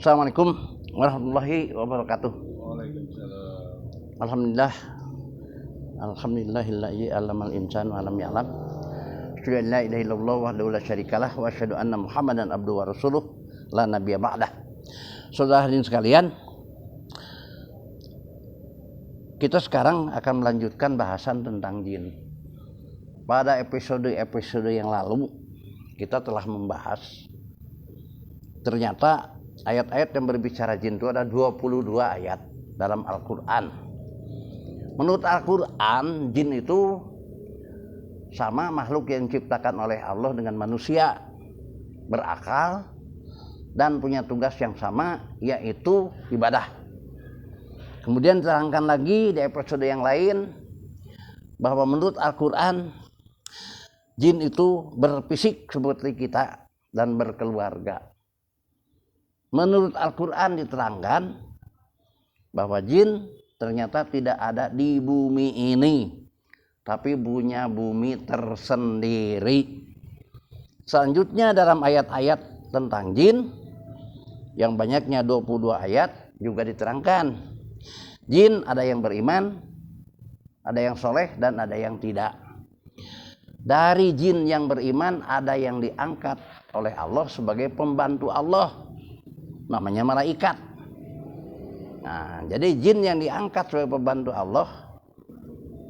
Assalamualaikum warahmatullahi wabarakatuh. Waalaikumsalam. Alhamdulillahilladzi 'allamal insana ma lam ya'lam. Asyhadu an la ilaha illallah wahdahu la syarikalah wa asyhadu anna Muhammadan abduhu wa rasuluh la nabiyya ba'dah. Saudara hadirin sekalian, kita sekarang akan melanjutkan bahasan tentang jin. Pada episode yang lalu kita telah membahas ternyata ayat-ayat yang berbicara jin itu ada 22 ayat dalam Al-Quran. Menurut Al-Quran, jin itu sama makhluk yang diciptakan oleh Allah dengan manusia, berakal dan punya tugas yang sama, yaitu ibadah. Kemudian diterangkan lagi di episode yang lain bahwa menurut Al-Quran, jin itu berfisik seperti kita dan berkeluarga. Menurut Al-Quran diterangkan bahwa jin ternyata tidak ada di bumi ini, tapi punya bumi tersendiri. Selanjutnya dalam ayat-ayat tentang jin, yang banyaknya 22 ayat, juga diterangkan jin ada yang beriman, ada yang soleh, dan ada yang tidak. Dari jin yang beriman ada yang diangkat oleh Allah sebagai pembantu Allah, namanya malaikat. Nah, jadi jin yang diangkat sebagai pembantu Allah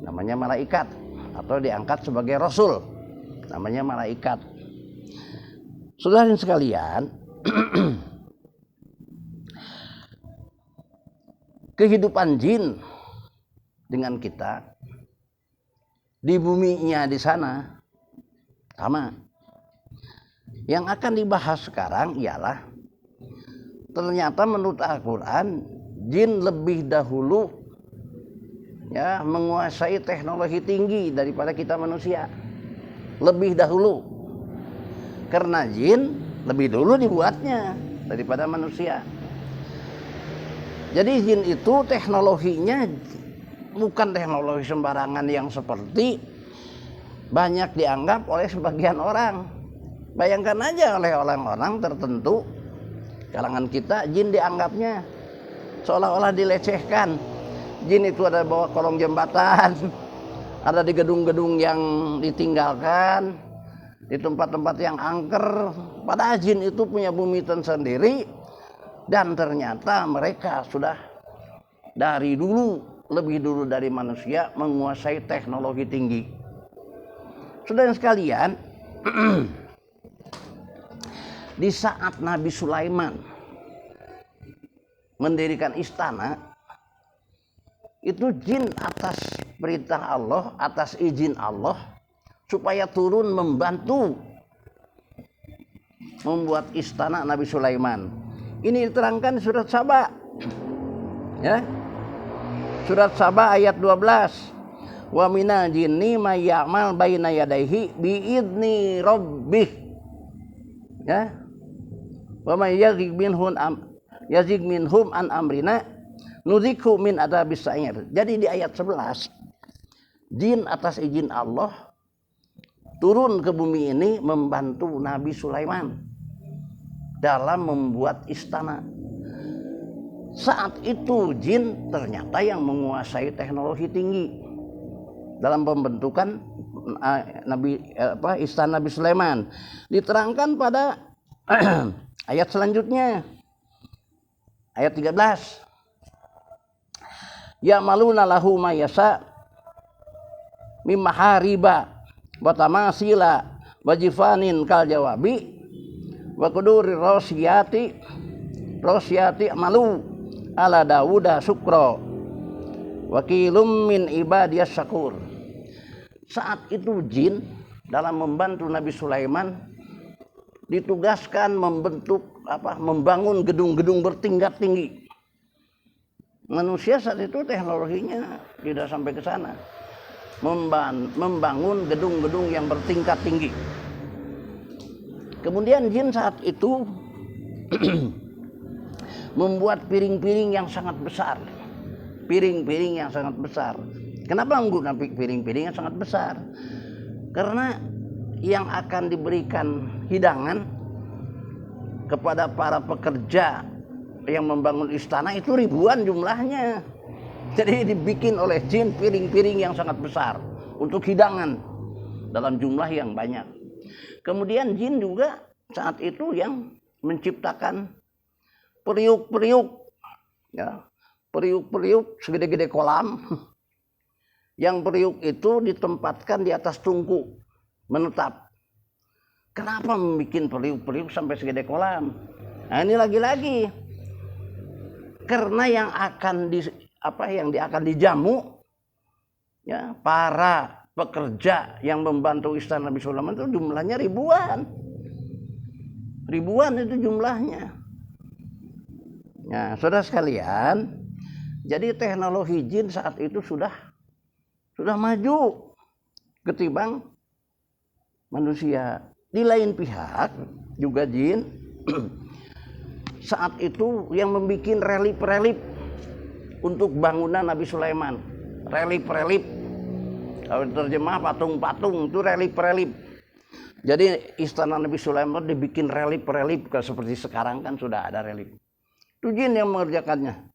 namanya malaikat, atau diangkat sebagai rasul namanya malaikat. Saudara sekalian, kehidupan jin dengan kita di buminya di sana sama. Yang akan dibahas sekarang ialah ternyata menurut Al-Quran, jin lebih dahulu menguasai teknologi tinggi daripada kita manusia. Lebih dahulu. Karena jin lebih dulu dibuatnya daripada manusia. Jadi jin itu teknologinya bukan teknologi sembarangan yang seperti banyak dianggap oleh sebagian orang. Bayangkan aja oleh orang-orang tertentu kalangan kita, jin dianggapnya seolah-olah dilecehkan. Jin itu ada di bawah kolong jembatan, ada di gedung-gedung yang ditinggalkan, di tempat-tempat yang angker. Padahal jin itu punya bumi tersendiri, dan ternyata mereka sudah dari dulu, lebih dulu dari manusia, menguasai teknologi tinggi. Saudara sekalian, di saat Nabi Sulaiman mendirikan istana, itu jin atas perintah Allah, atas izin Allah, supaya turun membantu membuat istana Nabi Sulaiman. Ini diterangkan di surat Saba, ya, surat Saba ayat 12. Wa minal jinni may ya'mal baina yadayhi biidzni rabbih, ya. Wa may yazig minhum an amrina nuzikhu min adzabis sa'ir. Jadi di ayat 11, jin atas izin Allah turun ke bumi ini membantu Nabi Sulaiman dalam membuat istana. Saat itu jin ternyata yang menguasai teknologi tinggi dalam pembentukan istana Nabi Sulaiman. Diterangkan pada ayat selanjutnya, ayat 13. Ya'maluna lahu ma yasa mimma hariba wa tamasila wa jifanin kal jawabi wa quduri rosyati amalu ala Dawuda syukra wa kilum min ibadiyas syakur. Saat itu jin dalam membantu Nabi Sulaiman ditugaskan membangun gedung-gedung bertingkat tinggi. Manusia saat itu teknologinya tidak sampai ke sana. Membangun gedung-gedung yang bertingkat tinggi. Kemudian jin saat itu membuat piring-piring yang sangat besar. Piring-piring yang sangat besar. Kenapa menggunakan piring-piring yang sangat besar? Karena yang akan diberikan hidangan kepada para pekerja yang membangun istana itu ribuan jumlahnya. Jadi dibikin oleh jin piring-piring yang sangat besar untuk hidangan dalam jumlah yang banyak. Kemudian jin juga saat itu yang menciptakan periuk-periuk, ya, periuk-periuk segede-gede kolam. Yang periuk itu ditempatkan di atas tungku menetap. Kenapa membuat periuk-periuk sampai segede kolam? Nah, ini lagi-lagi karena yang akan dijamu, ya, para pekerja yang membantu istana Nabi Sulaiman itu jumlahnya ribuan itu jumlahnya. Nah, saudara sekalian, jadi teknologi jin saat itu sudah maju ketimbang manusia. Di lain pihak juga jin saat itu yang membuat relip-relip untuk bangunan Nabi Sulaiman. Relip-relip, kalau terjemah patung-patung, itu relip-relip. Jadi istana Nabi Sulaiman dibikin relip-relip, seperti sekarang kan sudah ada relip. Itu jin yang mengerjakannya.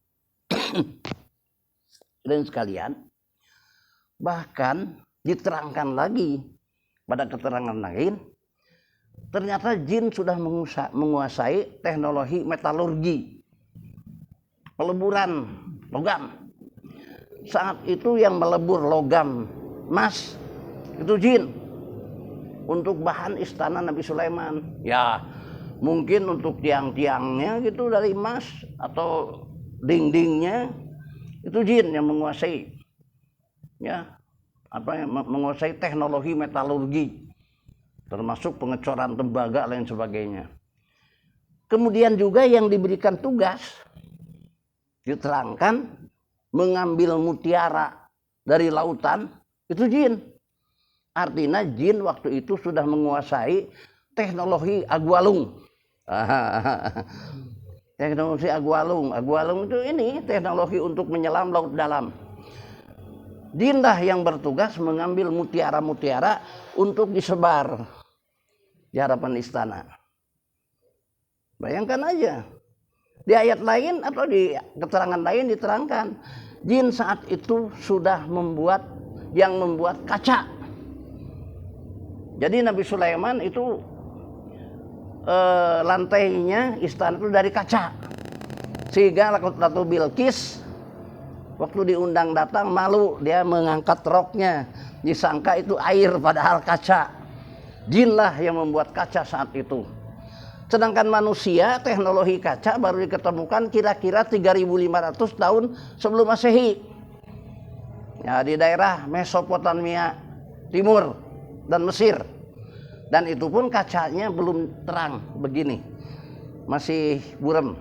Dan sekalian, bahkan diterangkan lagi pada keterangan lain, ternyata jin sudah menguasai teknologi metalurgi, peleburan logam. Saat itu yang melebur logam emas itu jin untuk bahan istana Nabi Sulaiman. Ya, mungkin untuk tiang-tiangnya gitu dari emas atau dindingnya itu jin yang menguasai, ya, menguasai teknologi metalurgi, termasuk pengecoran tembaga lain sebagainya. Kemudian juga yang diberikan tugas diterangkan mengambil mutiara dari lautan itu jin. Artinya jin waktu itu sudah menguasai teknologi agualung. Teknologi agualung. Agualung itu ini teknologi untuk menyelam laut dalam. Jin lah yang bertugas mengambil mutiara-mutiara untuk disebar di hadapan istana. Bayangkan aja. Di ayat lain atau di keterangan lain diterangkan jin saat itu sudah membuat kaca. Jadi Nabi Sulaiman itu lantainya istana itu dari kaca. Sehingga Ratu Bilqis waktu diundang datang malu, dia mengangkat roknya, disangka itu air padahal kaca. Jin lah yang membuat kaca saat itu. Sedangkan manusia teknologi kaca baru diketemukan kira-kira 3.500 tahun sebelum Masehi. Ya, di daerah Mesopotamia Timur dan Mesir. Dan itu pun kacanya belum terang begini, masih buram.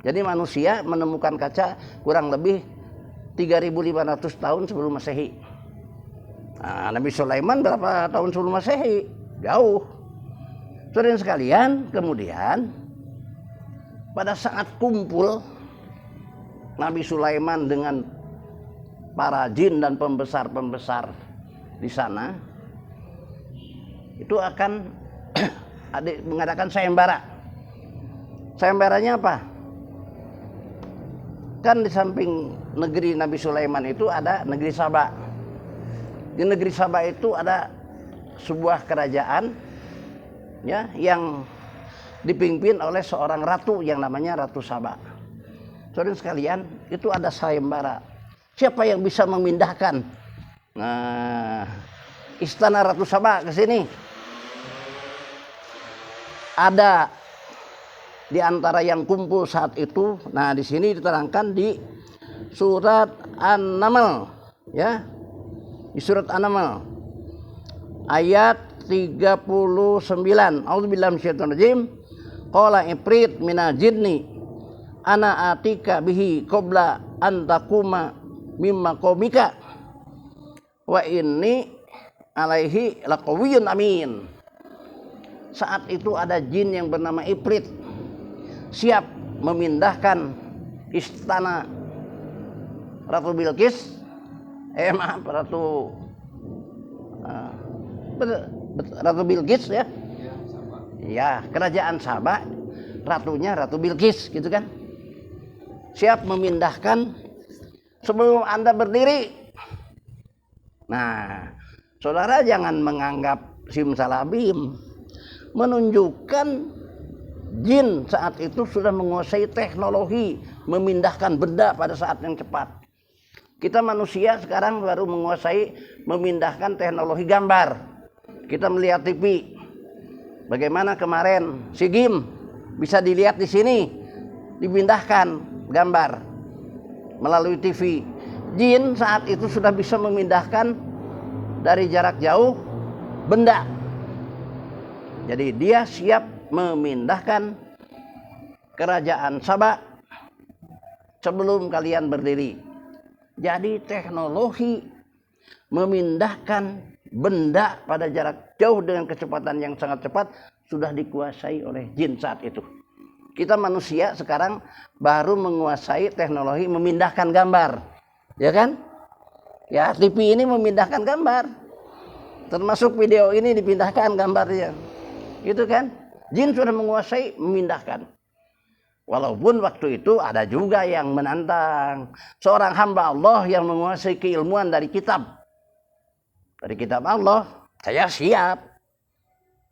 Jadi manusia menemukan kaca kurang lebih 3.500 tahun sebelum Masehi. Nah, Nabi Sulaiman berapa tahun sebelum Masehi? Jauh. Saudara sekalian, kemudian pada saat kumpul Nabi Sulaiman dengan para jin dan pembesar-pembesar di sana, itu akan mengadakan sayembara. Sayembaranya apa? Kan di samping negeri Nabi Sulaiman itu ada negeri Saba. Di negeri Saba itu ada sebuah kerajaan, ya, yang dipimpin oleh seorang ratu yang namanya Ratu Saba. Saudara sekalian, itu ada sayembara. Siapa yang bisa memindahkan istana Ratu Saba ke sini? Ada di antara yang kumpul saat itu. Nah, di sini diterangkan di surat An-Naml, ya. Di surat An-Naml ayat 39. A'udzubillahi minasyaitonirrajim. Qala ifrit minal jinni ana atika bihi qabla an taquma mimma qaumika wa inni alaihi laqawiyyun amin. Saat itu ada jin yang bernama Ifrit siap memindahkan istana Ratu Bilqis, Ratu Bilqis, ya. Ya, kerajaan Saba, ratunya Ratu Bilqis, gitu kan. siap memindahkan sebelum Anda berdiri. Nah, saudara jangan menganggap simsalabim, menunjukkan jin saat itu sudah menguasai teknologi memindahkan benda pada saat yang cepat. Kita manusia sekarang baru menguasai memindahkan teknologi gambar. Kita melihat TV. Bagaimana kemarin SEA Games bisa dilihat di sini, dipindahkan gambar melalui TV. Jin saat itu sudah bisa memindahkan dari jarak jauh benda. Jadi dia siap memindahkan kerajaan Sabah sebelum kalian berdiri. Jadi teknologi memindahkan benda pada jarak jauh dengan kecepatan yang sangat cepat sudah dikuasai oleh jin saat itu. Kita manusia sekarang baru menguasai teknologi memindahkan gambar. Ya kan? Ya, TV ini memindahkan gambar. Termasuk video ini dipindahkan gambarnya. Gitu kan? Jin sudah menguasai memindahkan. Walaupun waktu itu ada juga yang menantang. Seorang hamba Allah yang menguasai keilmuan dari kitab. Dari kitab Allah, saya siap.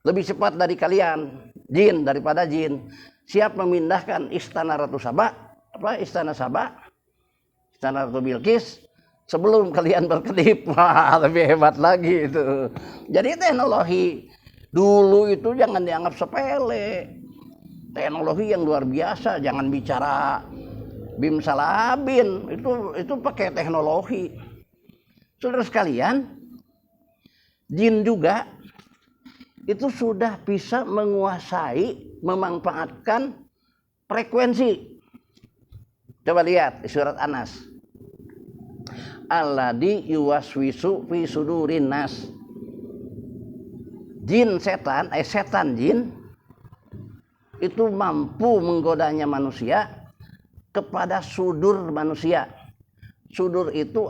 Lebih cepat dari kalian, jin daripada jin. Siap memindahkan istana Ratu Sabah, istana Sabah, istana Ratu Bilqis sebelum kalian berkedip. Wah, lebih hebat lagi itu. Jadi teknologi dulu itu jangan dianggap sepele. Teknologi yang luar biasa, jangan bicara bim salabin, itu pakai teknologi. Saudara sekalian, jin juga itu sudah bisa menguasai, memanfaatkan frekuensi. Coba lihat di surat Anas. Alladzi yuwaswisu fi sudurin nas. Jin setan, setan jin itu mampu menggodanya manusia kepada sudur manusia. Sudur itu